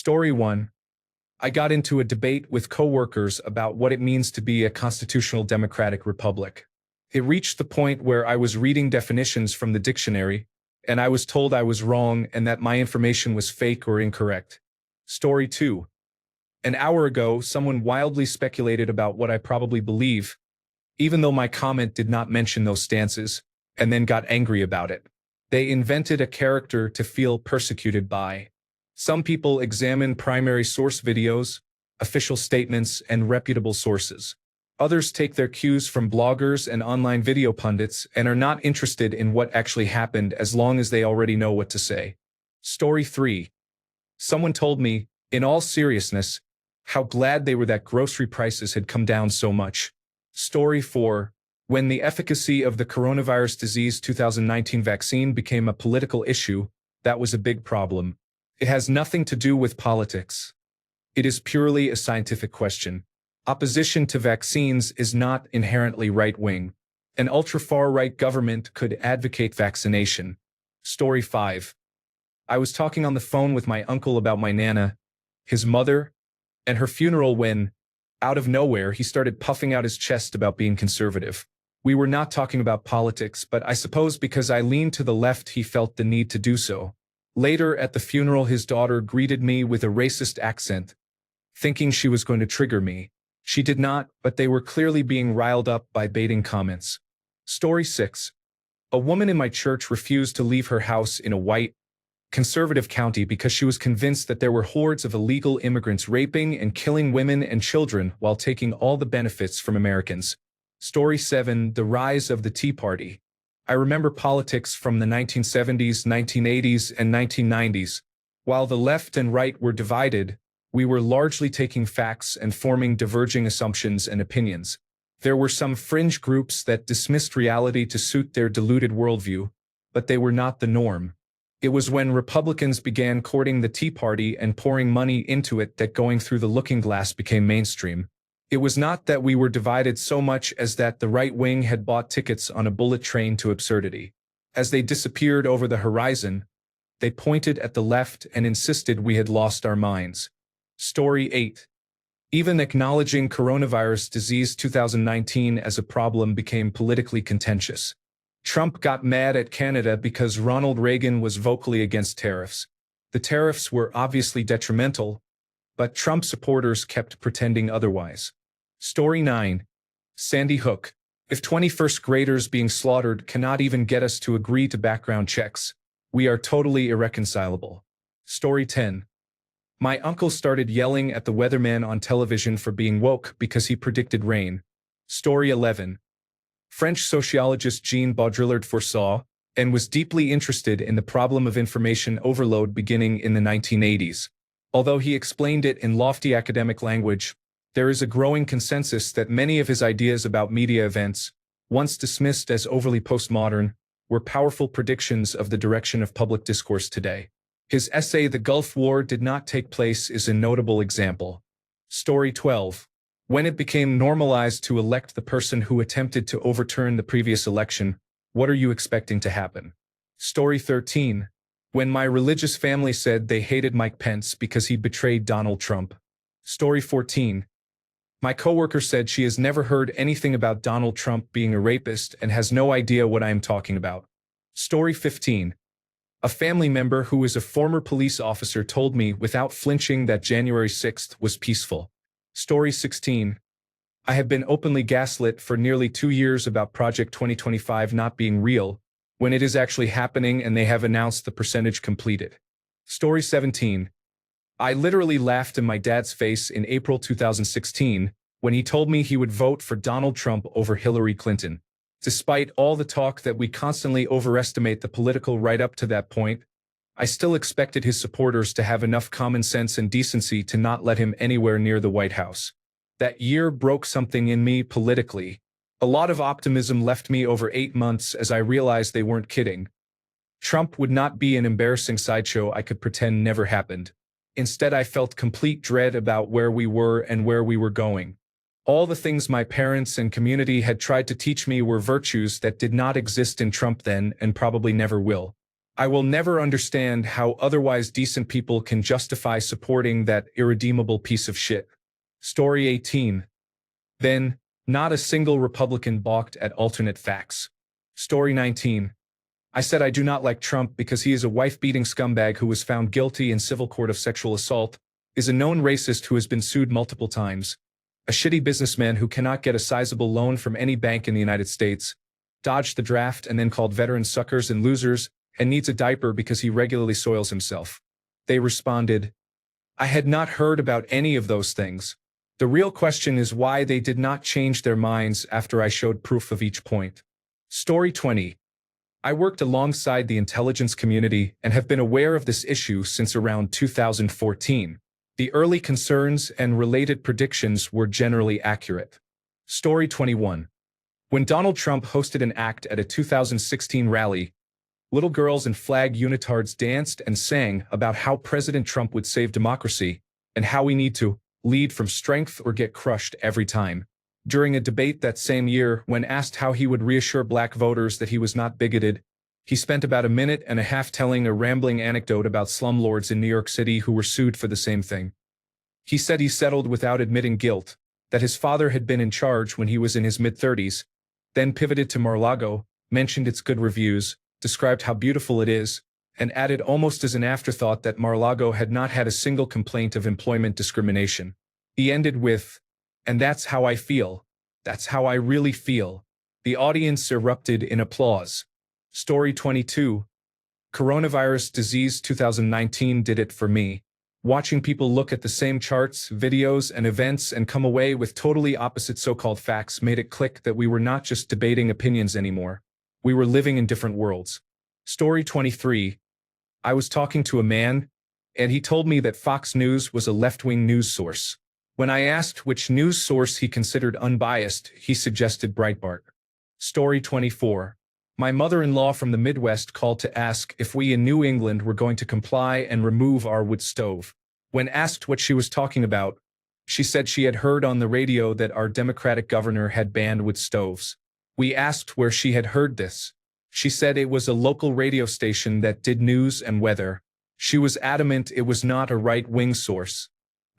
Story 1. I got into a debate with coworkers about what it means to be a constitutional democratic republic. It reached the point where I was reading definitions from the dictionary, and I was told I was wrong and that my information was fake or incorrect. Story 2. An hour ago, someone wildly speculated about what I probably believe, even though my comment did not mention those stances, and then got angry about it. They invented a character to feel persecuted by. Some people examine primary source videos, official statements, and reputable sources. Others take their cues from bloggers and online video pundits and are not interested in what actually happened as long as they already know what to say. Story 3. Someone told me, in all seriousness, how glad they were that grocery prices had come down so much. Story 4. When the efficacy of the coronavirus disease 2019 vaccine became a political issue, that was a big problem. It has nothing to do with politics. It is purely a scientific question. Opposition to vaccines is not inherently right-wing. An ultra-far-right government could advocate vaccination. Story 5. I was talking on the phone with my uncle about my nana, his mother, and her funeral when, out of nowhere, he started puffing out his chest about being conservative. We were not talking about politics, but I suppose because I leaned to the left he felt the need to do so. Later at the funeral, his daughter greeted me with a racist accent, thinking she was going to trigger me. She did not, but they were clearly being riled up by baiting comments. Story 6. A woman in my church refused to leave her house in a white, conservative county because she was convinced that there were hordes of illegal immigrants raping and killing women and children while taking all the benefits from Americans. Story 7. The rise of the Tea Party. I remember politics from the 1970s, 1980s, and 1990s. While the left and right were divided, we were largely taking facts and forming diverging assumptions and opinions. There were some fringe groups that dismissed reality to suit their diluted worldview, but they were not the norm. It was when Republicans began courting the Tea Party and pouring money into it that going through the looking glass became mainstream. It was not that we were divided so much as that the right wing had bought tickets on a bullet train to absurdity. As they disappeared over the horizon, they pointed at the left and insisted we had lost our minds. Story 8. Even acknowledging coronavirus disease 2019 as a problem became politically contentious. Trump got mad at Canada because Ronald Reagan was vocally against tariffs. The tariffs were obviously detrimental, but Trump supporters kept pretending otherwise. Story 9. Sandy Hook. If 21st graders being slaughtered cannot even get us to agree to background checks, we are totally irreconcilable. Story 10. My uncle started yelling at the weatherman on television for being woke because he predicted rain. Story 11. French sociologist Jean Baudrillard foresaw and was deeply interested in the problem of information overload beginning in the 1980s. Although he explained it in lofty academic language, there is a growing consensus that many of his ideas about media events, once dismissed as overly postmodern, were powerful predictions of the direction of public discourse today. His essay "The Gulf War Did Not Take Place" is a notable example. Story 12. When it became normalized to elect the person who attempted to overturn the previous election, what are you expecting to happen? Story 13. When my religious family said they hated Mike Pence because he betrayed Donald Trump. Story 14. My coworker said she has never heard anything about Donald Trump being a rapist and has no idea what I am talking about. Story 15. A family member who is a former police officer told me without flinching that January 6th was peaceful. Story 16. I have been openly gaslit for nearly 2 years about Project 2025 not being real, when it is actually happening and they have announced the percentage completed. Story 17. I literally laughed in my dad's face in April 2016 when he told me he would vote for Donald Trump over Hillary Clinton. Despite all the talk that we constantly overestimate the political right up to that point, I still expected his supporters to have enough common sense and decency to not let him anywhere near the White House. That year broke something in me politically. A lot of optimism left me over 8 months as I realized they weren't kidding. Trump would not be an embarrassing sideshow I could pretend never happened. Instead, I felt complete dread about where we were and where we were going. All the things my parents and community had tried to teach me were virtues that did not exist in Trump then and probably never will. I will never understand how otherwise decent people can justify supporting that irredeemable piece of shit. Story 18. Then, not a single Republican balked at alternate facts. Story 19. I said I do not like Trump because he is a wife-beating scumbag who was found guilty in civil court of sexual assault, is a known racist who has been sued multiple times, a shitty businessman who cannot get a sizable loan from any bank in the United States, dodged the draft and then called veterans suckers and losers, and needs a diaper because he regularly soils himself. They responded, I had not heard about any of those things. The real question is why they did not change their minds after I showed proof of each point. Story 20. I worked alongside the intelligence community and have been aware of this issue since around 2014. The early concerns and related predictions were generally accurate. Story 21. When Donald Trump hosted an act at a 2016 rally, little girls in flag unitards danced and sang about how President Trump would save democracy and how we need to lead from strength or get crushed every time. During a debate that same year, when asked how he would reassure black voters that he was not bigoted, he spent about a minute and a half telling a rambling anecdote about slumlords in New York City who were sued for the same thing. He said he settled without admitting guilt, that his father had been in charge when he was in his mid-30s, then pivoted to Mar-a-Lago, mentioned its good reviews, described how beautiful it is, and added almost as an afterthought that Mar-a-Lago had not had a single complaint of employment discrimination. He ended with, and that's how I feel. That's how I really feel. The audience erupted in applause. Story 22. Coronavirus disease 2019 did it for me. Watching people look at the same charts, videos, and events and come away with totally opposite so-called facts made it click that we were not just debating opinions anymore. We were living in different worlds. Story 23. I was talking to a man, and he told me that Fox News was a left-wing news source. When I asked which news source he considered unbiased, he suggested Breitbart. Story 24. My mother-in-law from the Midwest called to ask if we in New England were going to comply and remove our wood stove. When asked what she was talking about, she said she had heard on the radio that our Democratic governor had banned wood stoves. We asked where she had heard this. She said it was a local radio station that did news and weather. She was adamant it was not a right-wing source.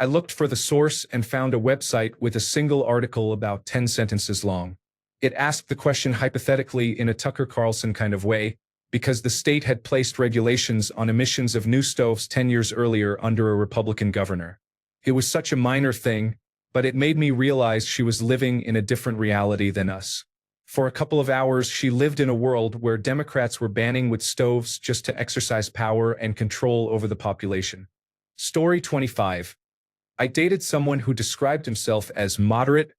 I looked for the source and found a website with a single article about 10 sentences long. It asked the question hypothetically in a Tucker Carlson kind of way, because the state had placed regulations on emissions of new stoves 10 years earlier under a Republican governor. It was such a minor thing, but it made me realize she was living in a different reality than us. For a couple of hours, she lived in a world where Democrats were banning wood stoves just to exercise power and control over the population. Story 25. I dated someone who described himself as moderate,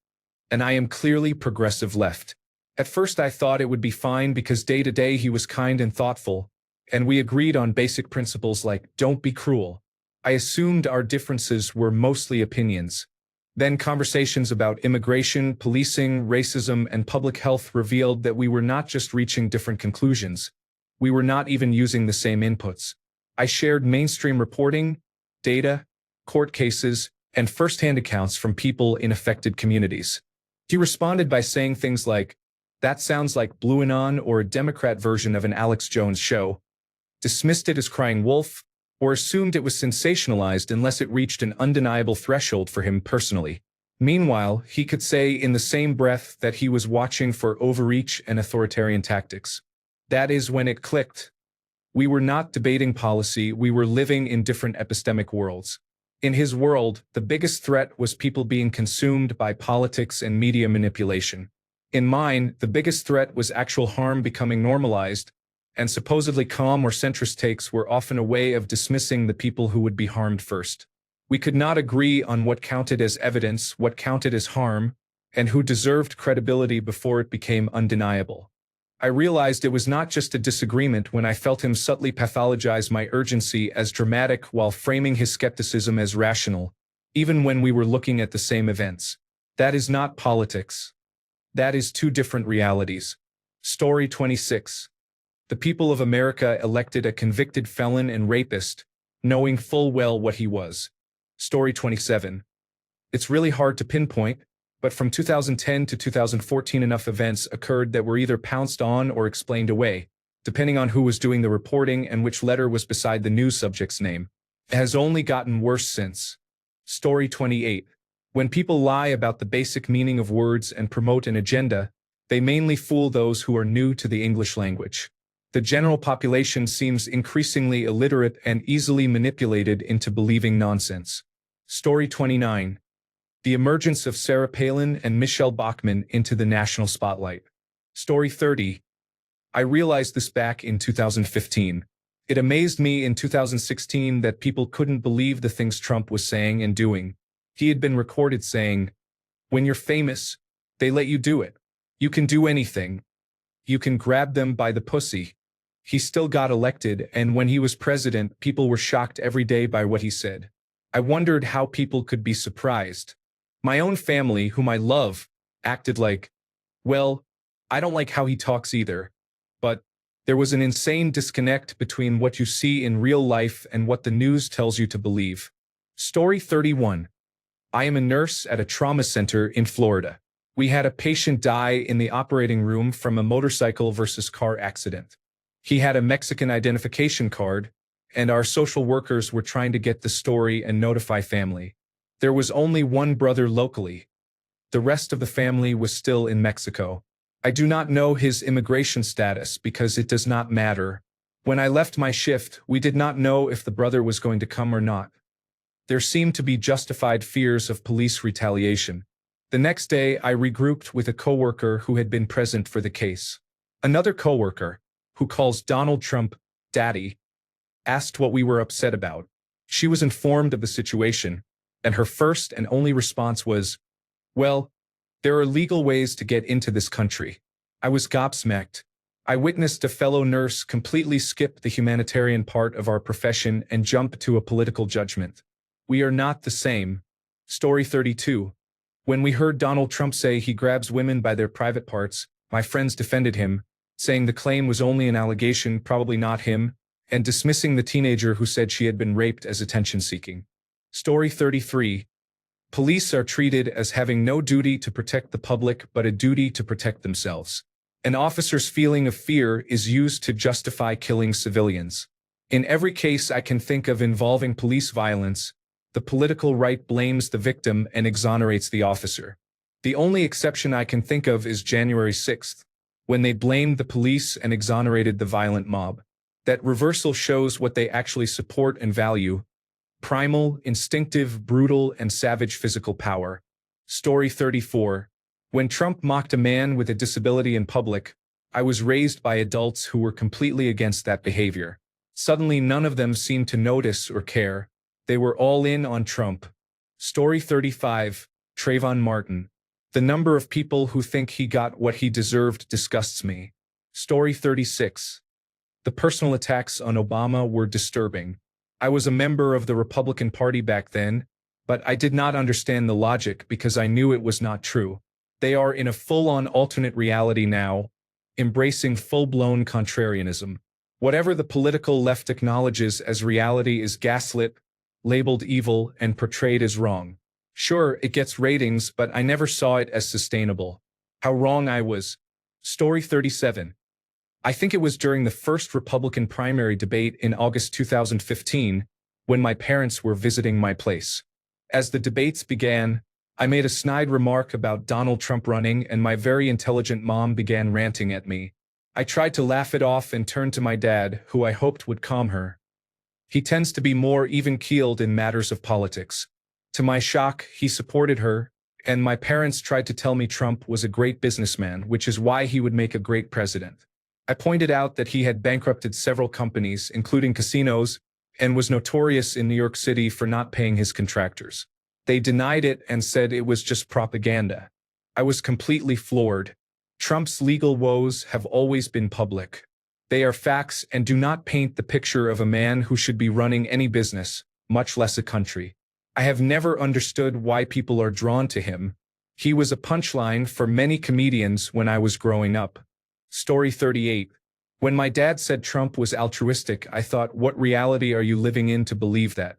and I am clearly progressive left. At first I thought it would be fine because day to day he was kind and thoughtful, and we agreed on basic principles like don't be cruel. I assumed our differences were mostly opinions. Then conversations about immigration, policing, racism, and public health revealed that we were not just reaching different conclusions. We were not even using the same inputs. I shared mainstream reporting, data, court cases, and first-hand accounts from people in affected communities. He responded by saying things like, that sounds like Blue Anon or a Democrat version of an Alex Jones show, dismissed it as crying wolf, or assumed it was sensationalized unless it reached an undeniable threshold for him personally. Meanwhile, he could say in the same breath that he was watching for overreach and authoritarian tactics. That is when it clicked. We were not debating policy, we were living in different epistemic worlds. In his world, the biggest threat was people being consumed by politics and media manipulation. In mine, the biggest threat was actual harm becoming normalized, and supposedly calm or centrist takes were often a way of dismissing the people who would be harmed first. We could not agree on what counted as evidence, what counted as harm, and who deserved credibility before it became undeniable. I realized it was not just a disagreement when I felt him subtly pathologize my urgency as dramatic while framing his skepticism as rational, even when we were looking at the same events. That is not politics. That is two different realities. Story 26. The people of America elected a convicted felon and rapist, knowing full well what he was. Story 27. It's really hard to pinpoint, but from 2010 to 2014 enough events occurred that were either pounced on or explained away. depending on who was doing the reporting and which letter was beside the news subject's name. It has only gotten worse since. Story 28. When people lie about the basic meaning of words and promote an agenda, they mainly fool those who are new to the English language. The general population seems increasingly illiterate and easily manipulated into believing nonsense. Story 29. The emergence of Sarah Palin and Michelle Bachmann into the national spotlight. Story 30. I realized this back in 2015. It amazed me in 2016 that people couldn't believe the things Trump was saying and doing. He had been recorded saying, "When you're famous, they let you do it. You can do anything. You can grab them by the pussy." He still got elected, and when he was president, people were shocked every day by what he said. I wondered how people could be surprised. My own family, whom I love, acted like, well, I don't like how he talks either. But there was an insane disconnect between what you see in real life and what the news tells you to believe. Story 31. I am a nurse at a trauma center in Florida. We had a patient die in the operating room from a motorcycle versus car accident. He had a Mexican identification card, and our social workers were trying to get the story and notify family. There was only one brother locally. The rest of the family was still in Mexico. I do not know his immigration status because it does not matter. When I left my shift, we did not know if the brother was going to come or not. There seemed to be justified fears of police retaliation. The next day, I regrouped with a coworker who had been present for the case. Another coworker, who calls Donald Trump Daddy, asked what we were upset about. She was informed of the situation, and her first and only response was, well, there are legal ways to get into this country. I was gobsmacked. I witnessed a fellow nurse completely skip the humanitarian part of our profession and jump to a political judgment. We are not the same. Story 32. When we heard Donald Trump say he grabs women by their private parts, my friends defended him, saying the claim was only an allegation, probably not him, and dismissing the teenager who said she had been raped as attention-seeking. Story 33. Police are treated as having no duty to protect the public but a duty to protect themselves. An officer's feeling of fear is used to justify killing civilians. In every case I can think of involving police violence, the political right blames the victim and exonerates the officer. The only exception I can think of is January 6th, when they blamed the police and exonerated the violent mob. That reversal shows what they actually support and value: primal, instinctive, brutal, and savage physical power. Story 34. When Trump mocked a man with a disability in public, I was raised by adults who were completely against that behavior. Suddenly none of them seemed to notice or care. They were all in on Trump. Story 35. Trayvon Martin. The number of people who think he got what he deserved disgusts me. Story 36. The personal attacks on Obama were disturbing. I was a member of the Republican Party back then, but I did not understand the logic because I knew it was not true. They are in a full-on alternate reality now, embracing full-blown contrarianism. Whatever the political left acknowledges as reality is gaslit, labeled evil, and portrayed as wrong. Sure, it gets ratings, but I never saw it as sustainable. How wrong I was. Story 37. I think it was during the first Republican primary debate in August 2015, when my parents were visiting my place. As the debates began, I made a snide remark about Donald Trump running, and my very intelligent mom began ranting at me. I tried to laugh it off and turned to my dad, who I hoped would calm her. He tends to be more even-keeled in matters of politics. To my shock, he supported her, and my parents tried to tell me Trump was a great businessman, which is why he would make a great president. I pointed out that he had bankrupted several companies, including casinos, and was notorious in New York City for not paying his contractors. They denied it and said it was just propaganda. I was completely floored. Trump's legal woes have always been public. They are facts and do not paint the picture of a man who should be running any business, much less a country. I have never understood why people are drawn to him. He was a punchline for many comedians when I was growing up. Story 38. When my dad said Trump was altruistic, I thought, what reality are you living in to believe that?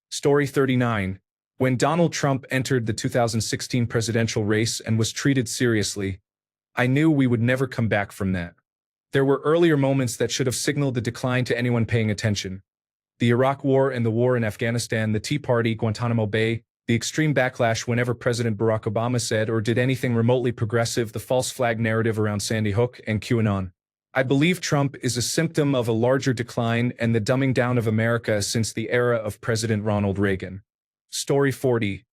Story 39. When Donald Trump entered the 2016 presidential race and was treated seriously, I knew we would never come back from that. There were earlier moments that should have signaled the decline to anyone paying attention. The Iraq War and the war in Afghanistan, the Tea Party, Guantanamo Bay, the extreme backlash whenever President Barack Obama said or did anything remotely progressive, the false flag narrative around Sandy Hook, and QAnon. I believe Trump is a symptom of a larger decline and the dumbing down of America since the era of President Ronald Reagan. Story 40.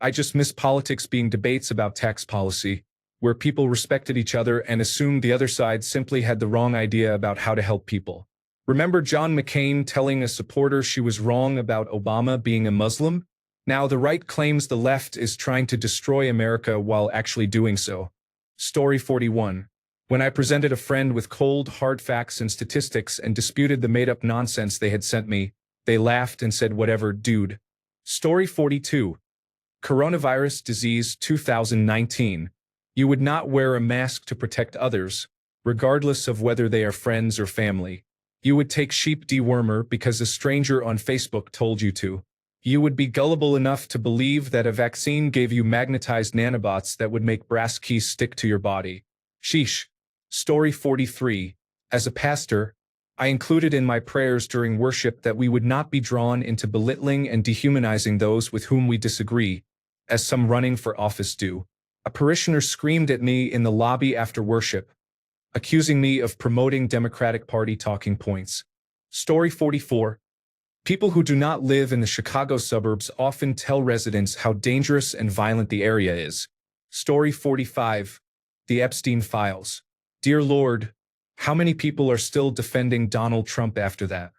I just miss politics being debates about tax policy, where people respected each other and assumed the other side simply had the wrong idea about how to help people. Remember John McCain telling a supporter she was wrong about Obama being a Muslim? Now the right claims the left is trying to destroy America while actually doing so. Story 41. When I presented a friend with cold, hard facts and statistics and disputed the made-up nonsense they had sent me, they laughed and said, "Whatever, dude." Story 42. Coronavirus disease 2019. You would not wear a mask to protect others, regardless of whether they are friends or family. You would take sheep dewormer because a stranger on Facebook told you to. You would be gullible enough to believe that a vaccine gave you magnetized nanobots that would make brass keys stick to your body. Sheesh. Story 43. As a pastor, I included in my prayers during worship that we would not be drawn into belittling and dehumanizing those with whom we disagree, as some running for office do. A parishioner screamed at me in the lobby after worship, accusing me of promoting Democratic Party talking points. Story 44. People who do not live in the Chicago suburbs often tell residents how dangerous and violent the area is. Story 45. The Epstein Files. Dear Lord, how many people are still defending Donald Trump after that?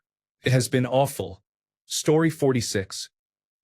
It has been awful. Story 46.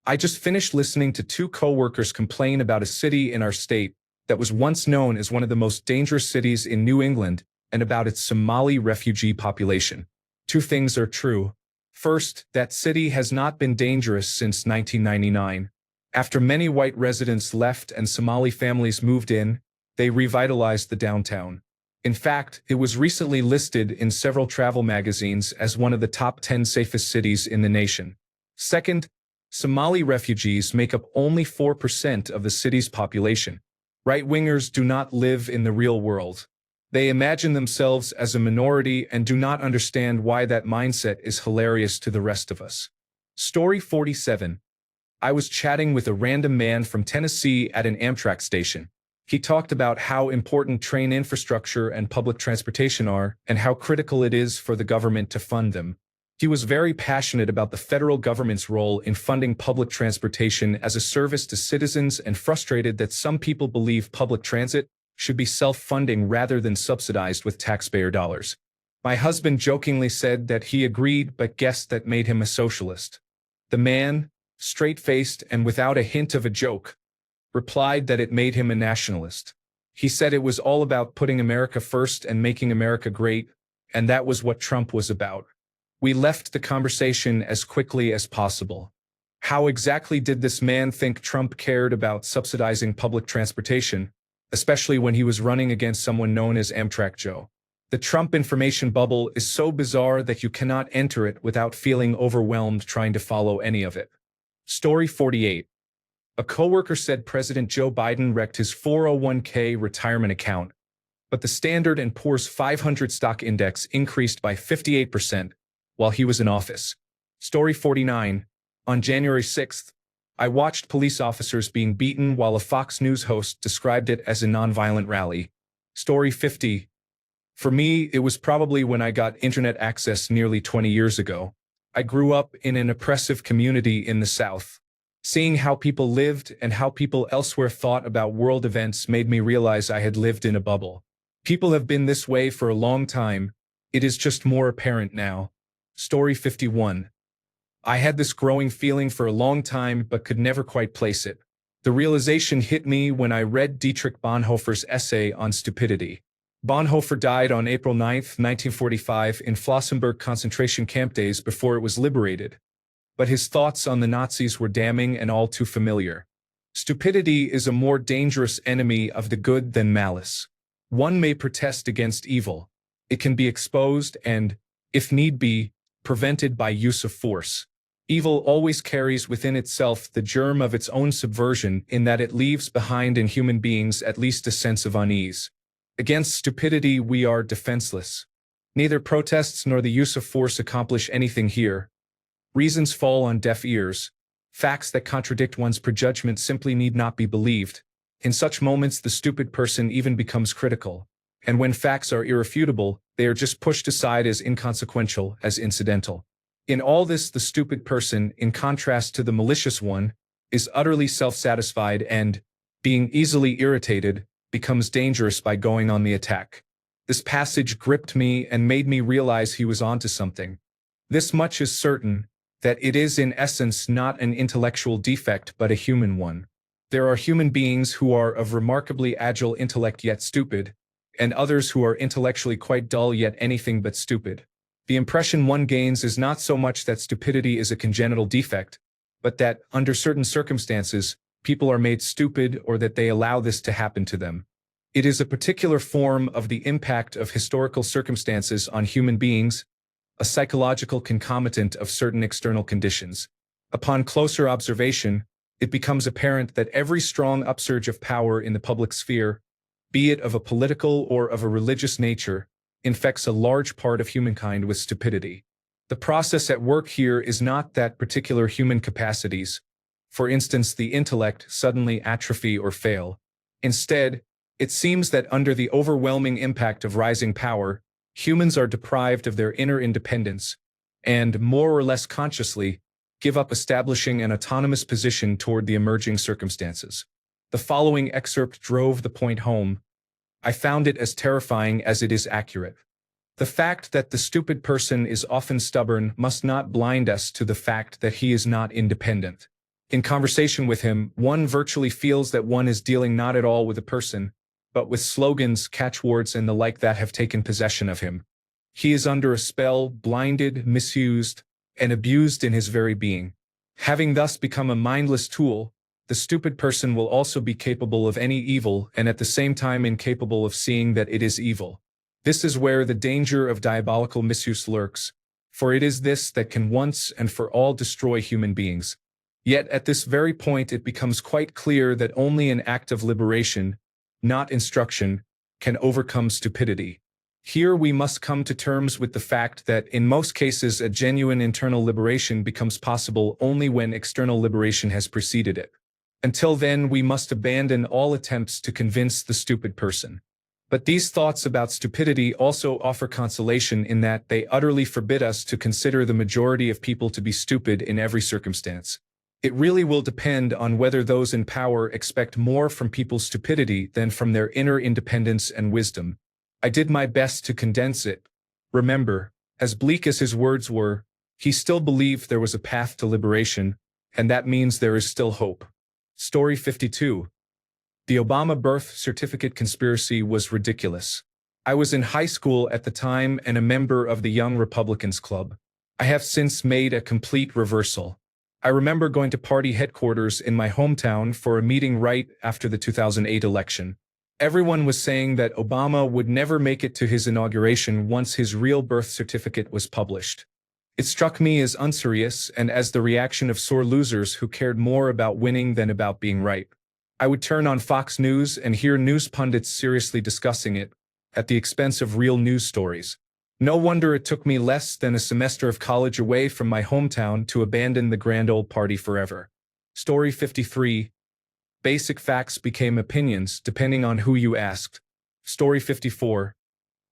I just finished listening to two co-workers complain about a city in our state that was once known as one of the most dangerous cities in New England and about its Somali refugee population. Two things are true. First, that city has not been dangerous since 1999. After many white residents left and Somali families moved in, they revitalized the downtown. In fact, it was recently listed in several travel magazines as one of the top 10 safest cities in the nation. Second, Somali refugees make up only 4% of the city's population. Right-wingers do not live in the real world. They imagine themselves as a minority and do not understand why that mindset is hilarious to the rest of us. Story 47. I was chatting with a random man from Tennessee at an Amtrak station. He talked about how important train infrastructure and public transportation are and how critical it is for the government to fund them. He was very passionate about the federal government's role in funding public transportation as a service to citizens and frustrated that some people believe public transit should be self-funding rather than subsidized with taxpayer dollars. My husband jokingly said that he agreed but guessed that made him a socialist. The man, straight-faced and without a hint of a joke, replied that it made him a nationalist. He said it was all about putting America first and making America great, and that was what Trump was about. We left the conversation as quickly as possible. How exactly did this man think Trump cared about subsidizing public transportation, especially when he was running against someone known as Amtrak Joe? The Trump information bubble is so bizarre that you cannot enter it without feeling overwhelmed trying to follow any of it. Story 48. A coworker said President Joe Biden wrecked his 401k retirement account, but the Standard & Poor's 500 stock index increased by 58% while he was in office. Story 49. On January 6th, I watched police officers being beaten while a Fox News host described it as a nonviolent rally. Story 50. For me, it was probably when I got internet access nearly 20 years ago. I grew up in an oppressive community in the South. Seeing how people lived and how people elsewhere thought about world events made me realize I had lived in a bubble. People have been this way for a long time. It is just more apparent now. Story 51. I had this growing feeling for a long time but could never quite place it. The realization hit me when I read Dietrich Bonhoeffer's essay on stupidity. Bonhoeffer died on April 9, 1945 in Flossenburg concentration camp days before it was liberated. But his thoughts on the Nazis were damning and all too familiar. Stupidity is a more dangerous enemy of the good than malice. One may protest against evil. It can be exposed and, if need be, prevented by use of force. Evil always carries within itself the germ of its own subversion in that it leaves behind in human beings at least a sense of unease. Against stupidity, we are defenseless. Neither protests nor the use of force accomplish anything here. Reasons fall on deaf ears. Facts that contradict one's prejudgment simply need not be believed. In such moments, the stupid person even becomes critical. And when facts are irrefutable, they are just pushed aside as inconsequential, as incidental. In all this, the stupid person, in contrast to the malicious one, is utterly self-satisfied and, being easily irritated, becomes dangerous by going on the attack. This passage gripped me and made me realize he was onto something. This much is certain, that it is in essence not an intellectual defect but a human one. There are human beings who are of remarkably agile intellect yet stupid, and others who are intellectually quite dull yet anything but stupid. The impression one gains is not so much that stupidity is a congenital defect, but that, under certain circumstances, people are made stupid or that they allow this to happen to them. It is a particular form of the impact of historical circumstances on human beings, a psychological concomitant of certain external conditions. Upon closer observation, it becomes apparent that every strong upsurge of power in the public sphere, be it of a political or of a religious nature, infects a large part of humankind with stupidity. The process at work here is not that particular human capacities, for instance the intellect, suddenly atrophy or fail. Instead, it seems that under the overwhelming impact of rising power, humans are deprived of their inner independence, and, more or less consciously, give up establishing an autonomous position toward the emerging circumstances. The following excerpt drove the point home. I found it as terrifying as it is accurate. The fact that the stupid person is often stubborn must not blind us to the fact that he is not independent. In conversation with him, one virtually feels that one is dealing not at all with a person, but with slogans, catchwords, and the like that have taken possession of him. He is under a spell, blinded, misused, and abused in his very being. Having thus become a mindless tool, the stupid person will also be capable of any evil and at the same time incapable of seeing that it is evil. This is where the danger of diabolical misuse lurks, for it is this that can once and for all destroy human beings. Yet at this very point it becomes quite clear that only an act of liberation, not instruction, can overcome stupidity. Here we must come to terms with the fact that in most cases a genuine internal liberation becomes possible only when external liberation has preceded it. Until then we must abandon all attempts to convince the stupid person. But these thoughts about stupidity also offer consolation in that they utterly forbid us to consider the majority of people to be stupid in every circumstance. It really will depend on whether those in power expect more from people's stupidity than from their inner independence and wisdom. I did my best to condense it. Remember, as bleak as his words were, he still believed there was a path to liberation, and that means there is still hope. Story 52. The Obama birth certificate conspiracy was ridiculous. I was in high school at the time and a member of the Young Republicans Club. I have since made a complete reversal. I remember going to party headquarters in my hometown for a meeting right after the 2008 election. Everyone was saying that Obama would never make it to his inauguration once his real birth certificate was published. It struck me as unserious and as the reaction of sore losers who cared more about winning than about being right. I would turn on Fox News and hear news pundits seriously discussing it, at the expense of real news stories. No wonder it took me less than a semester of college away from my hometown to abandon the grand old party forever. Story 53. Basic facts became opinions depending on who you asked. Story 54.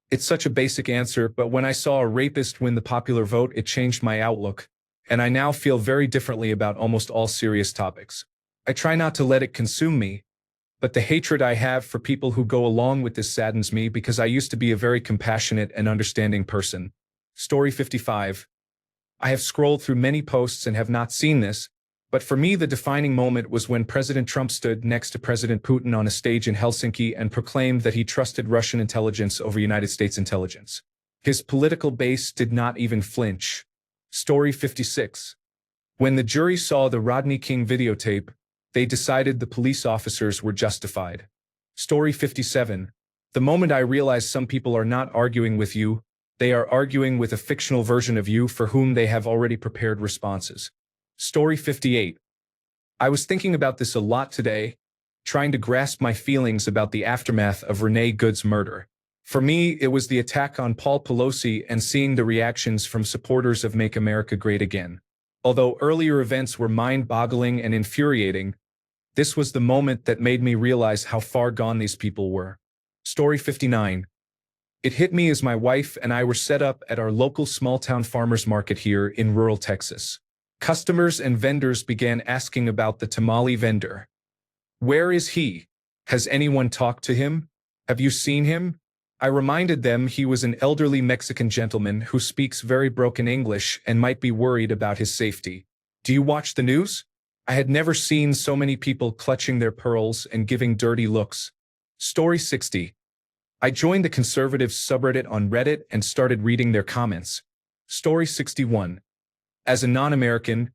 It's such a basic answer, but when I saw a rapist win the popular vote, it changed my outlook, and I now feel very differently about almost all serious topics. I try not to let it consume me, but the hatred I have for people who go along with this saddens me because I used to be a very compassionate and understanding person. Story 55. I have scrolled through many posts and have not seen this, but for me the defining moment was when President Trump stood next to President Putin on a stage in Helsinki and proclaimed that he trusted Russian intelligence over United States intelligence. His political base did not even flinch. Story 56. When the jury saw the Rodney King videotape, they decided the police officers were justified. Story 57. The moment I realized some people are not arguing with you, they are arguing with a fictional version of you for whom they have already prepared responses. Story 58. I was thinking about this a lot today. trying to grasp my feelings about the aftermath of Renee Good's murder. For me, it was the attack on Paul Pelosi and seeing the reactions from supporters of Make America Great Again. Although earlier events were mind-boggling and infuriating, this was the moment that made me realize how far gone these people were. Story 59. It hit me as my wife and I were set up at our local small-town farmers market here in rural Texas. Customers and vendors began asking about the tamale vendor. Where is he? Has anyone talked to him? Have you seen him? I reminded them he was an elderly Mexican gentleman who speaks very broken English and might be worried about his safety. Do you watch the news? I had never seen so many people clutching their pearls and giving dirty looks. Story 60. I joined the conservative subreddit on Reddit and started reading their comments. Story 61. As a non-American,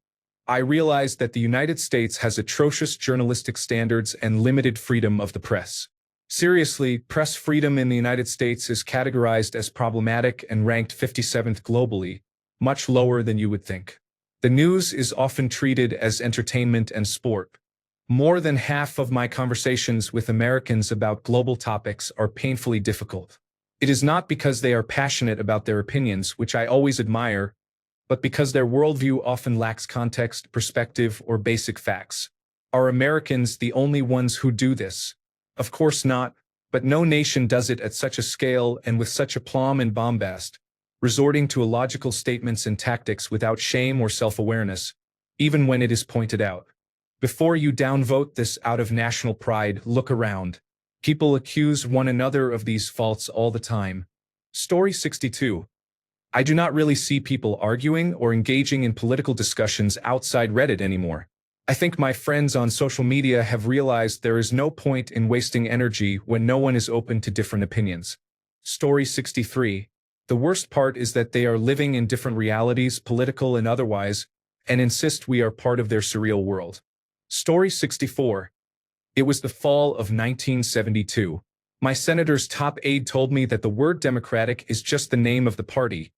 I realized that the United States has atrocious journalistic standards and limited freedom of the press. Seriously, press freedom in the United States is categorized as problematic and ranked 57th globally, much lower than you would think. The news is often treated as entertainment and sport. More than half of my conversations with Americans about global topics are painfully difficult. It is not because they are passionate about their opinions, which I always admire, but because their worldview often lacks context, perspective, or basic facts. Are Americans the only ones who do this? Of course not, but no nation does it at such a scale and with such aplomb and bombast, resorting to illogical statements and tactics without shame or self-awareness, even when it is pointed out. Before you downvote this out of national pride, look around. People accuse one another of these faults all the time. Story 62. I do not really see people arguing or engaging in political discussions outside Reddit anymore. I think my friends on social media have realized there is no point in wasting energy when no one is open to different opinions. Story 63. The worst part is that they are living in different realities, political and otherwise, and insist we are part of their surreal world. Story 64. It was the fall of 1972. My senator's top aide told me that the word Democratic is just the name of the party.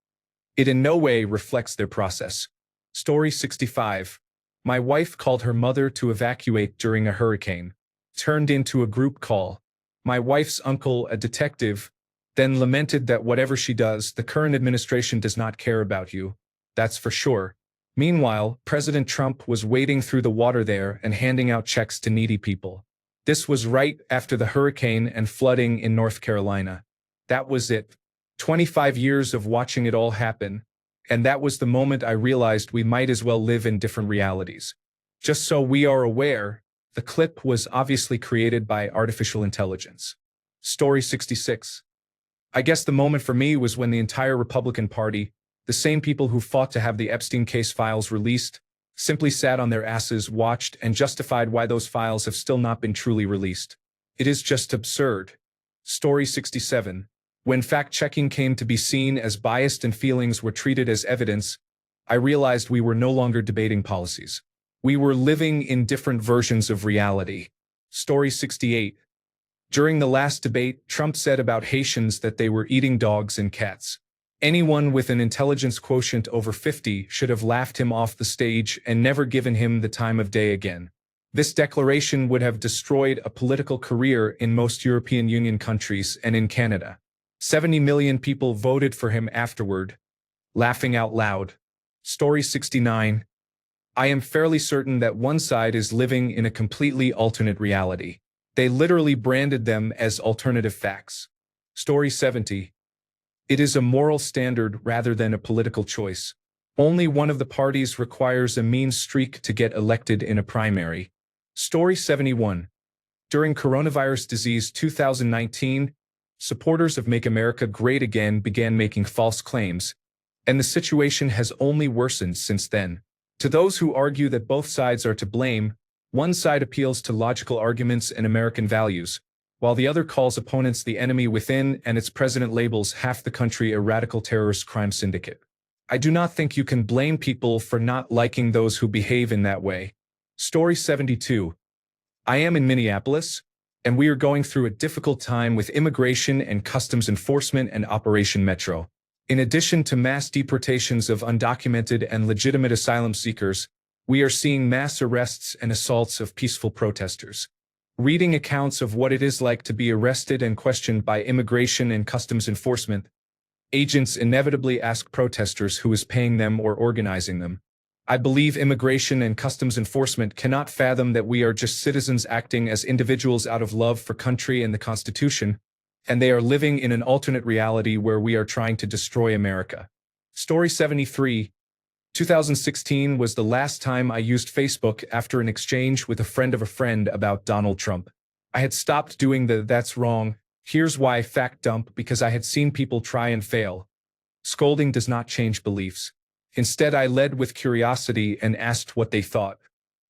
It in no way reflects their process. Story 65. My wife called her mother to evacuate during a hurricane. Turned into a group call. My wife's uncle, a detective, then lamented that whatever she does, the current administration does not care about you. That's for sure. Meanwhile, President Trump was wading through the water there and handing out checks to needy people. This was right after the hurricane and flooding in North Carolina. That was it. 25 years of watching it all happen, and that was the moment I realized we might as well live in different realities. Just so we are aware, the clip was obviously created by artificial intelligence. Story 66. I guess the moment for me was when the entire Republican Party, the same people who fought to have the Epstein case files released, simply sat on their asses, watched, and justified why those files have still not been truly released. It is just absurd. Story 67. When fact-checking came to be seen as biased and feelings were treated as evidence, I realized we were no longer debating policies. We were living in different versions of reality. Story 68. During the last debate, Trump said about Haitians that they were eating dogs and cats. Anyone with an intelligence quotient over 50 should have laughed him off the stage and never given him the time of day again. This declaration would have destroyed a political career in most European Union countries and in Canada. 70 million people voted for him afterward, laughing out loud. Story 69. I am fairly certain that one side is living in a completely alternate reality. They literally branded them as alternative facts. Story 70. It is a moral standard rather than a political choice. Only one of the parties requires a mean streak to get elected in a primary. Story 71. During coronavirus disease 2019, supporters of Make America Great Again began making false claims, and the situation has only worsened since then. To those who argue that both sides are to blame, one side appeals to logical arguments and American values, while the other calls opponents the enemy within and its president labels half the country a radical terrorist crime syndicate. I do not think you can blame people for not liking those who behave in that way. Story 72. I am in Minneapolis, and we are going through a difficult time with immigration and customs enforcement and Operation Metro. In addition to mass deportations of undocumented and legitimate asylum seekers, we are seeing mass arrests and assaults of peaceful protesters. Reading accounts of what it is like to be arrested and questioned by immigration and customs enforcement, agents inevitably ask protesters who is paying them or organizing them. I believe immigration and customs enforcement cannot fathom that we are just citizens acting as individuals out of love for country and the Constitution, and they are living in an alternate reality where we are trying to destroy America. Story 73. 2016 was the last time I used Facebook after an exchange with a friend of a friend about Donald Trump. I had stopped doing the "that's wrong, here's why" fact dump because I had seen people try and fail. Scolding does not change beliefs. Instead, I led with curiosity and asked what they thought.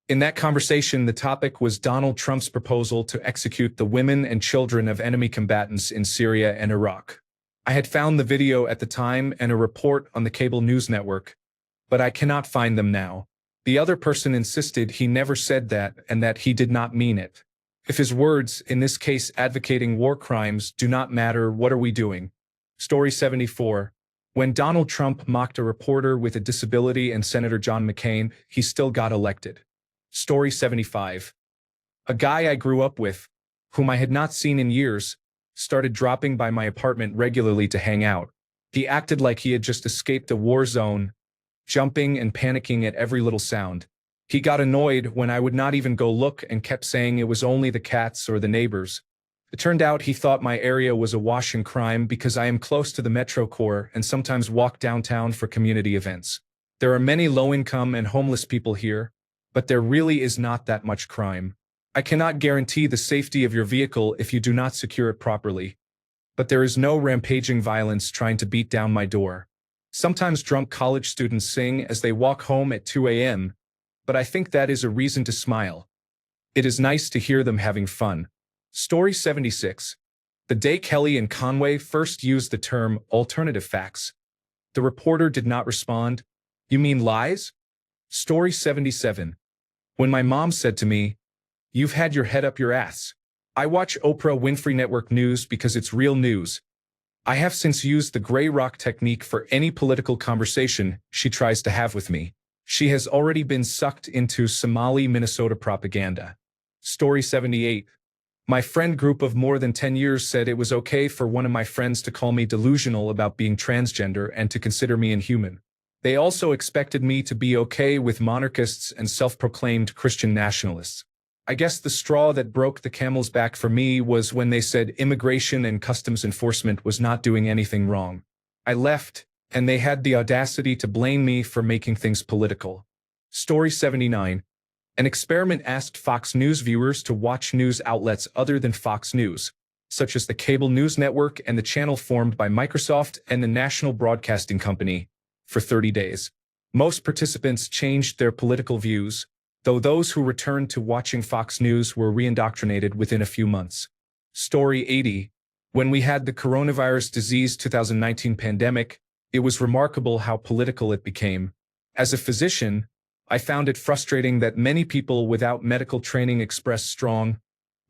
In that conversation, the topic was Donald Trump's proposal to execute the women and children of enemy combatants in Syria and Iraq. I had found the video at the time and a report on the cable news network, but I cannot find them now. The other person insisted he never said that and that he did not mean it. If his words, in this case advocating war crimes, do not matter, what are we doing? Story 74. When Donald Trump mocked a reporter with a disability and Senator John McCain, he still got elected. Story 75. A guy I grew up with, whom I had not seen in years, started dropping by my apartment regularly to hang out. He acted like he had just escaped a war zone, jumping and panicking at every little sound. He got annoyed when I would not even go look and kept saying it was only the cats or the neighbors. It turned out he thought my area was awash in crime because I am close to the Metro Core and sometimes walk downtown for community events. There are many low-income and homeless people here, but there really is not that much crime. I cannot guarantee the safety of your vehicle if you do not secure it properly, but there is no rampaging violence trying to beat down my door. Sometimes drunk college students sing as they walk home at 2 a.m., but I think that is a reason to smile. It is nice to hear them having fun. Story 76. The day Kelly and Conway first used the term alternative facts, the reporter did not respond. You mean lies? Story 77. When my mom said to me, "You've had your head up your ass. I watch Oprah Winfrey Network News because it's real news." I have since used the gray rock technique for any political conversation she tries to have with me. She has already been sucked into Somali Minnesota propaganda. Story 78. My friend group of more than 10 years said it was okay for one of my friends to call me delusional about being transgender and to consider me inhuman. They also expected me to be okay with monarchists and self-proclaimed Christian nationalists. I guess the straw that broke the camel's back for me was when they said immigration and customs enforcement was not doing anything wrong. I left, and they had the audacity to blame me for making things political. Story 79. An experiment asked Fox News viewers to watch news outlets other than Fox News, such as the cable news network and the channel formed by Microsoft and the National Broadcasting Company, for 30 days. Most participants changed their political views, though those who returned to watching Fox News were reindoctrinated within a few months. Story 80. When we had the coronavirus disease 2019 pandemic, it was remarkable how political it became. As a physician, I found it frustrating that many people without medical training express strong,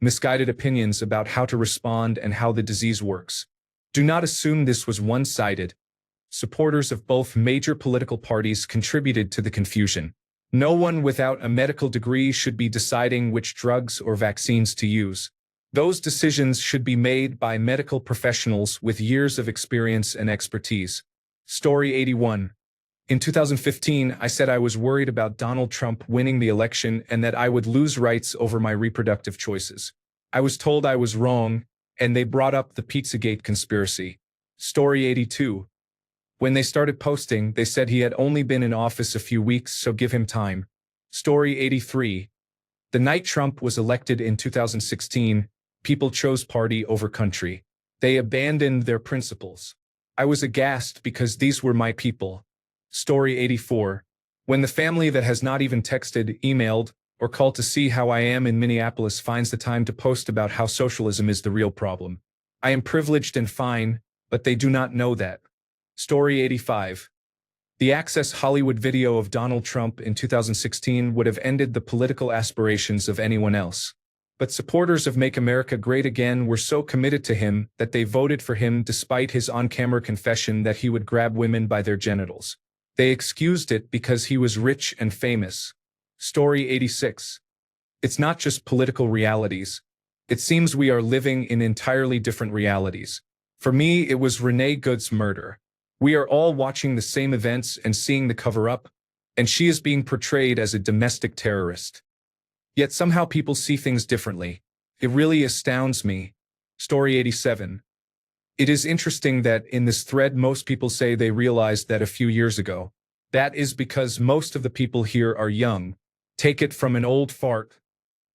misguided opinions about how to respond and how the disease works. Do not assume this was one-sided. Supporters of both major political parties contributed to the confusion. No one without a medical degree should be deciding which drugs or vaccines to use. Those decisions should be made by medical professionals with years of experience and expertise. Story 81. In 2015, I said I was worried about Donald Trump winning the election and that I would lose rights over my reproductive choices. I was told I was wrong, and they brought up the Pizzagate conspiracy. Story 82. When they started posting, they said he had only been in office a few weeks, so give him time. Story 83. The night Trump was elected in 2016, people chose party over country. They abandoned their principles. I was aghast because these were my people. Story 84. When the family that has not even texted, emailed, or called to see how I am in Minneapolis finds the time to post about how socialism is the real problem. I am privileged and fine, but they do not know that. Story 85. The Access Hollywood video of Donald Trump in 2016 would have ended the political aspirations of anyone else. But supporters of Make America Great Again were so committed to him that they voted for him despite his on-camera confession that he would grab women by their genitals. They excused it because he was rich and famous. Story 86. It's not just political realities. It seems we are living in entirely different realities. For me, it was Renee Good's murder. We are all watching the same events and seeing the cover-up, and she is being portrayed as a domestic terrorist. Yet somehow people see things differently. It really astounds me. Story 87. It is interesting that in this thread most people say they realized that a few years ago. That is because most of the people here are young. Take it from an old fart.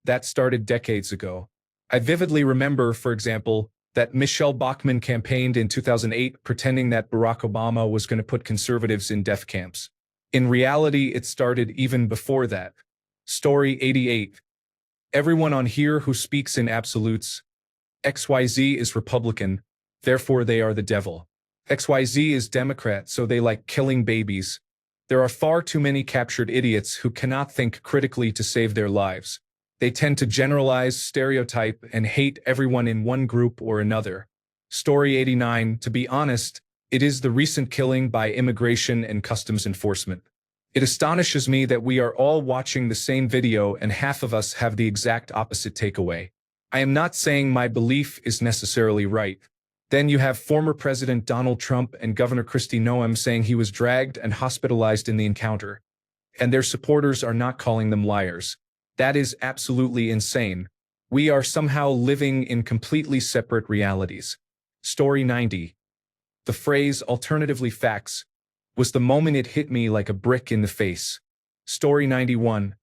That started decades ago. I vividly remember, for example, that Michelle Bachmann campaigned in 2008 pretending that Barack Obama was going to put conservatives in death camps. In reality, it started even before that. Story 88. Everyone on here who speaks in absolutes. XYZ is Republican, therefore they are the devil. XYZ is Democrat, so they like killing babies. There are far too many captured idiots who cannot think critically to save their lives. They tend to generalize, stereotype, and hate everyone in one group or another. Story 89. To be honest, it is the recent killing by Immigration and Customs Enforcement. It astonishes me that we are all watching the same video and half of us have the exact opposite takeaway. I am not saying my belief is necessarily right. Then you have former President Donald Trump and Governor Kristi Noem saying he was dragged and hospitalized in the encounter. And their supporters are not calling them liars. That is absolutely insane. We are somehow living in completely separate realities. Story 90. The phrase "alternatively facts" was the moment it hit me like a brick in the face. Story 91.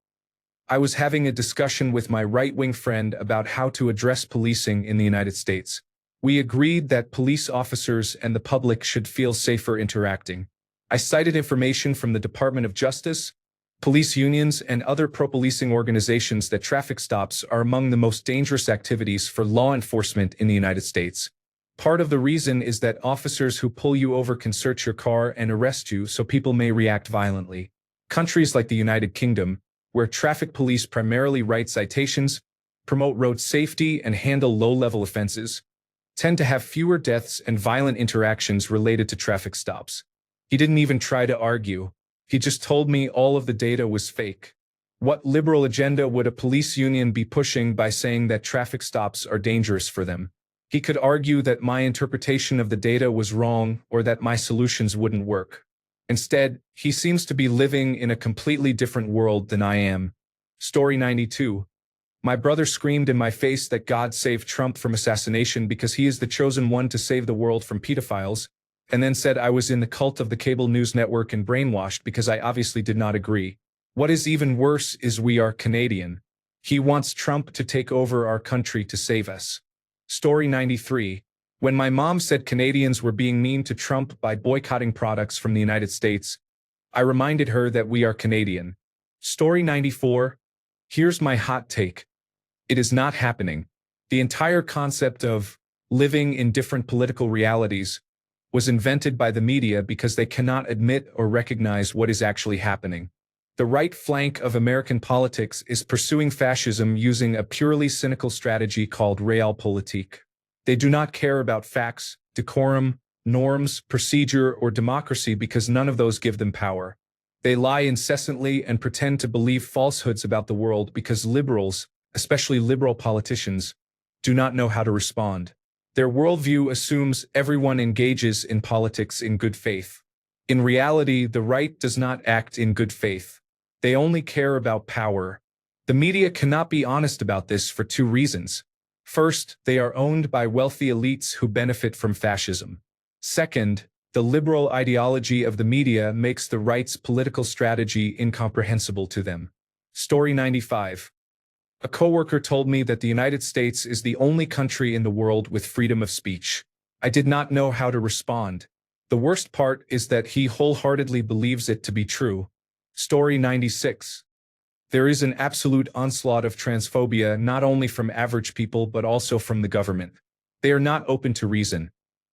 I was having a discussion with my right-wing friend about how to address policing in the United States. We agreed that police officers and the public should feel safer interacting. I cited information from the Department of Justice, police unions, and other pro-policing organizations that traffic stops are among the most dangerous activities for law enforcement in the United States. Part of the reason is that officers who pull you over can search your car and arrest you so people may react violently. Countries like the United Kingdom, where traffic police primarily write citations, promote road safety, and handle low-level offenses, tend to have fewer deaths and violent interactions related to traffic stops. He didn't even try to argue. He just told me all of the data was fake. What liberal agenda would a police union be pushing by saying that traffic stops are dangerous for them? He could argue that my interpretation of the data was wrong or that my solutions wouldn't work. Instead, he seems to be living in a completely different world than I am. Story 92. My brother screamed in my face that God saved Trump from assassination because he is the chosen one to save the world from pedophiles, and then said I was in the cult of the cable news network and brainwashed because I obviously did not agree. What is even worse is we are Canadian. He wants Trump to take over our country to save us. Story 93. When my mom said Canadians were being mean to Trump by boycotting products from the United States, I reminded her that we are Canadian. Story 94. Here's my hot take. It is not happening. The entire concept of living in different political realities was invented by the media because they cannot admit or recognize what is actually happening. The right flank of American politics is pursuing fascism using a purely cynical strategy called realpolitik. They do not care about facts, decorum, norms, procedure, or democracy because none of those give them power. They lie incessantly and pretend to believe falsehoods about the world because liberals, especially liberal politicians, do not know how to respond. Their worldview assumes everyone engages in politics in good faith. In reality, the right does not act in good faith. They only care about power. The media cannot be honest about this for two reasons. First, they are owned by wealthy elites who benefit from fascism. Second, the liberal ideology of the media makes the right's political strategy incomprehensible to them. Story 95. A coworker told me that the United States is the only country in the world with freedom of speech. I did not know how to respond. The worst part is that he wholeheartedly believes it to be true. Story 96. There is an absolute onslaught of transphobia not only from average people but also from the government. They are not open to reason.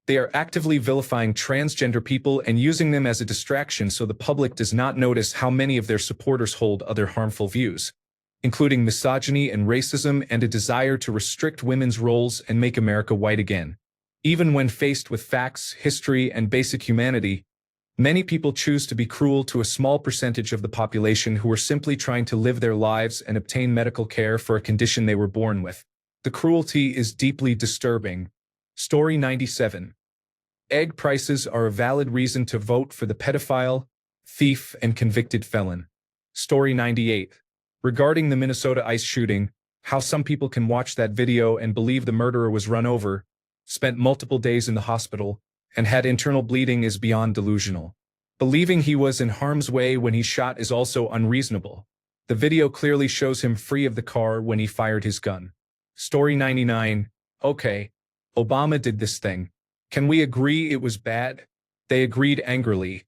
They are actively vilifying transgender people and using them as a distraction so the public does not notice how many of their supporters hold other harmful views, including misogyny and racism and a desire to restrict women's roles and make America white again. Even when faced with facts, history, and basic humanity, Many people choose to be cruel to a small percentage of the population who are simply trying to live their lives and obtain medical care for a condition they were born with. The cruelty is deeply disturbing. Story 97. Egg prices are a valid reason to vote for the pedophile, thief, and convicted felon. Story 98. Regarding the Minnesota ICE shooting, how some people can watch that video and believe the murderer was run over, spent multiple days in the hospital, and had internal bleeding is beyond delusional. Believing he was in harm's way when he shot is also unreasonable. The video clearly shows him free of the car when he fired his gun. Story 99. Okay, Obama did this thing. Can we agree it was bad? They agreed angrily.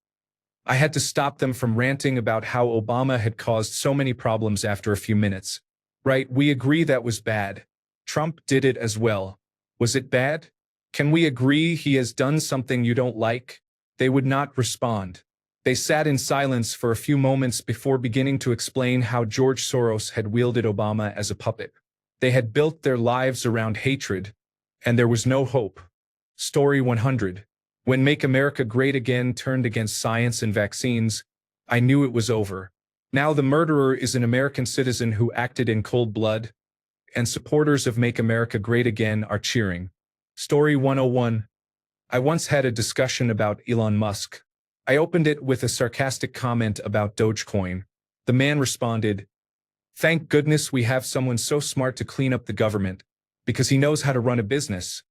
I had to stop them from ranting about how Obama had caused so many problems after a few minutes. Right, we agree that was bad. Trump did it as well. Was it bad? Can we agree he has done something you don't like? They would not respond. They sat in silence for a few moments before beginning to explain how George Soros had wielded Obama as a puppet. They had built their lives around hatred, and there was no hope. Story 100. When Make America Great Again turned against science and vaccines, I knew it was over. Now the murderer is an American citizen who acted in cold blood, and supporters of Make America Great Again are cheering. Story 101. I once had a discussion about Elon Musk. I opened it with a sarcastic comment about Dogecoin. The man responded, "Thank goodness we have someone so smart to clean up the government, because he knows how to run a business.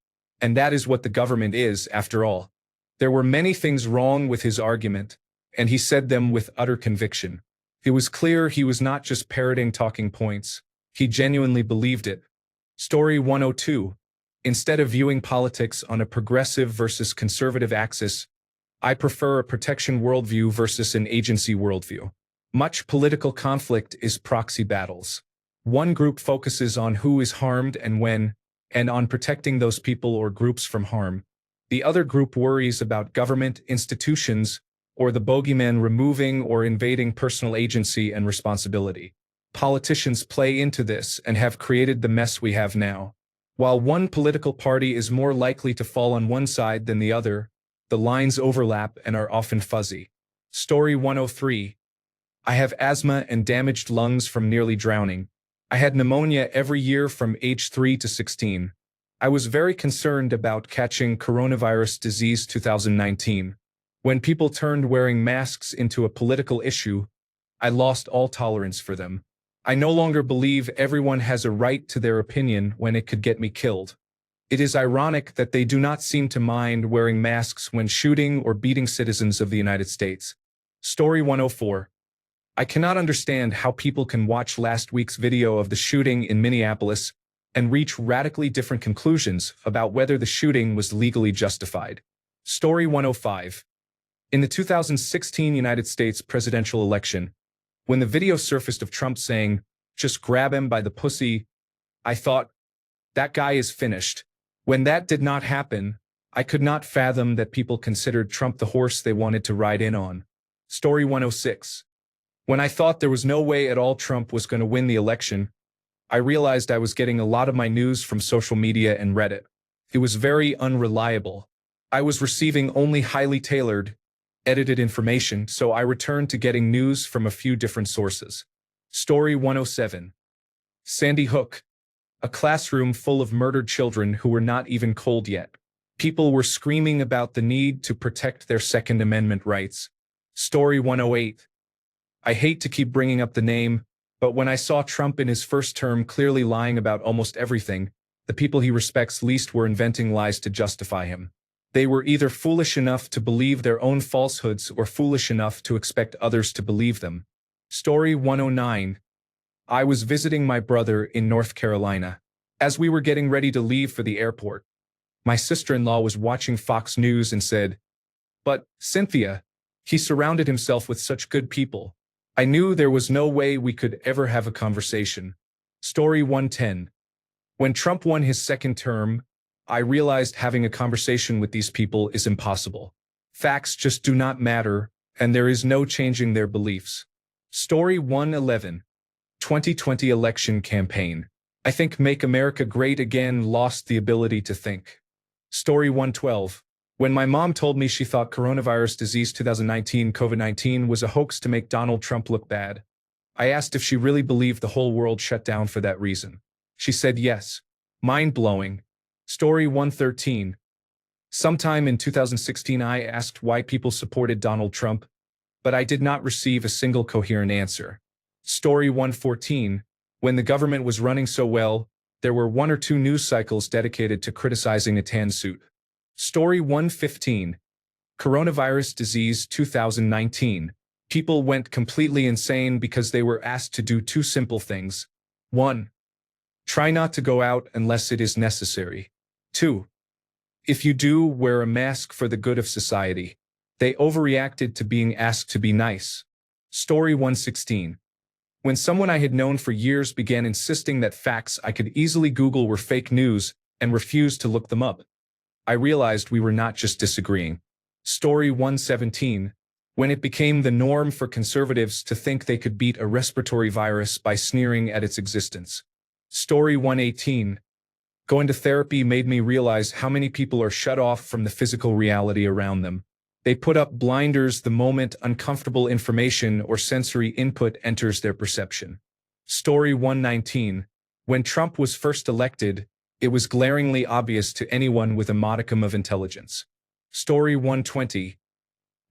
And that is what the government is, after all." There were many things wrong with his argument, and he said them with utter conviction. It was clear he was not just parroting talking points. He genuinely believed it. Story 102. Instead of viewing politics on a progressive versus conservative axis, I prefer a protection worldview versus an agency worldview. Much political conflict is proxy battles. One group focuses on who is harmed and when, and on protecting those people or groups from harm. The other group worries about government, institutions, or the bogeyman removing or invading personal agency and responsibility. Politicians play into this and have created the mess we have now. While one political party is more likely to fall on one side than the other, the lines overlap and are often fuzzy. Story 103. I have asthma and damaged lungs from nearly drowning. I had pneumonia every year from age 3 to 16. I was very concerned about catching coronavirus disease 2019. When people turned wearing masks into a political issue, I lost all tolerance for them. I no longer believe everyone has a right to their opinion when it could get me killed. It is ironic that they do not seem to mind wearing masks when shooting or beating citizens of the United States. Story 104. I cannot understand how people can watch last week's video of the shooting in Minneapolis and reach radically different conclusions about whether the shooting was legally justified. Story 105. In the 2016 United States presidential election, when the video surfaced of Trump saying, "Just grab him by the pussy," I thought, that guy is finished. When that did not happen, I could not fathom that people considered Trump the horse they wanted to ride in on. Story 106. When I thought there was no way at all Trump was going to win the election, I realized I was getting a lot of my news from social media and Reddit. It was very unreliable. I was receiving only highly tailored, edited information, so I returned to getting news from a few different sources. Story 107. Sandy Hook. A classroom full of murdered children who were not even cold yet. People were screaming about the need to protect their Second Amendment rights. Story 108. I hate to keep bringing up the name, but when I saw Trump in his first term clearly lying about almost everything, the people he respects least were inventing lies to justify him. They were either foolish enough to believe their own falsehoods or foolish enough to expect others to believe them. Story 109. I was visiting my brother in North Carolina. As we were getting ready to leave for the airport, my sister-in-law was watching Fox News and said, "But, Cynthia, he surrounded himself with such good people." I knew there was no way we could ever have a conversation. Story 110. When Trump won his second term, I realized having a conversation with these people is impossible. Facts just do not matter, and there is no changing their beliefs. Story 111. 2020 election campaign. I think Make America Great Again lost the ability to think. Story 112. When my mom told me she thought coronavirus disease 2019 COVID-19 was a hoax to make Donald Trump look bad, I asked if she really believed the whole world shut down for that reason. She said yes. Mind-blowing. Story 113. Sometime in 2016 I asked why people supported Donald Trump, but I did not receive a single coherent answer. Story 114. When the government was running so well, there were one or two news cycles dedicated to criticizing a tan suit. Story 115. Coronavirus disease 2019. People went completely insane because they were asked to do two simple things. 1. Try not to go out unless it is necessary. 2. If you do, wear a mask for the good of society. They overreacted to being asked to be nice. Story 116. When someone I had known for years began insisting that facts I could easily Google were fake news and refused to look them up, I realized we were not just disagreeing. Story 117. When it became the norm for conservatives to think they could beat a respiratory virus by sneering at its existence. Story 118. Going to therapy made me realize how many people are shut off from the physical reality around them. They put up blinders the moment uncomfortable information or sensory input enters their perception. Story 119. When Trump was first elected, it was glaringly obvious to anyone with a modicum of intelligence. Story 120.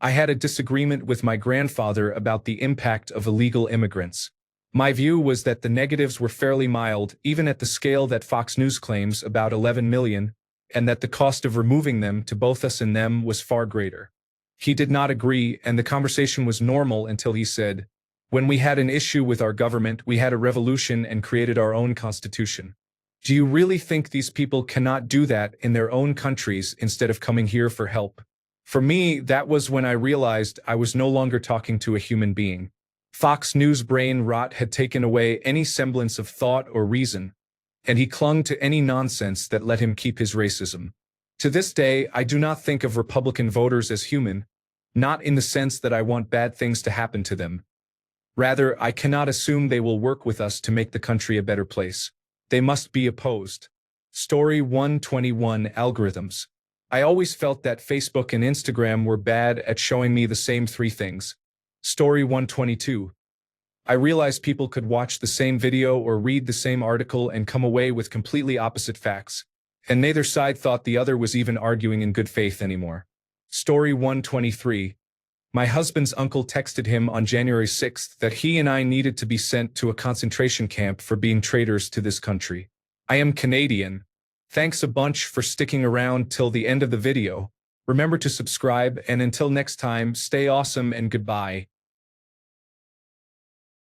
I had a disagreement with my grandfather about the impact of illegal immigrants. My view was that the negatives were fairly mild, even at the scale that Fox News claims, about 11 million, and that the cost of removing them to both us and them was far greater. He did not agree, and the conversation was normal until he said, "When we had an issue with our government, we had a revolution and created our own constitution. Do you really think these people cannot do that in their own countries instead of coming here for help?" For me, that was when I realized I was no longer talking to a human being. Fox News brain rot had taken away any semblance of thought or reason, and he clung to any nonsense that let him keep his racism. To this day, I do not think of Republican voters as human, not in the sense that I want bad things to happen to them. Rather, I cannot assume they will work with us to make the country a better place. They must be opposed. Story 121. Algorithms. I always felt that Facebook and Instagram were bad at showing me the same three things. Story 122. I realized people could watch the same video or read the same article and come away with completely opposite facts, and neither side thought the other was even arguing in good faith anymore. Story 123. My husband's uncle texted him on January 6th that he and I needed to be sent to a concentration camp for being traitors to this country. I am Canadian. Thanks a bunch for sticking around till the end of the video. Remember to subscribe, and until next time, stay awesome and goodbye.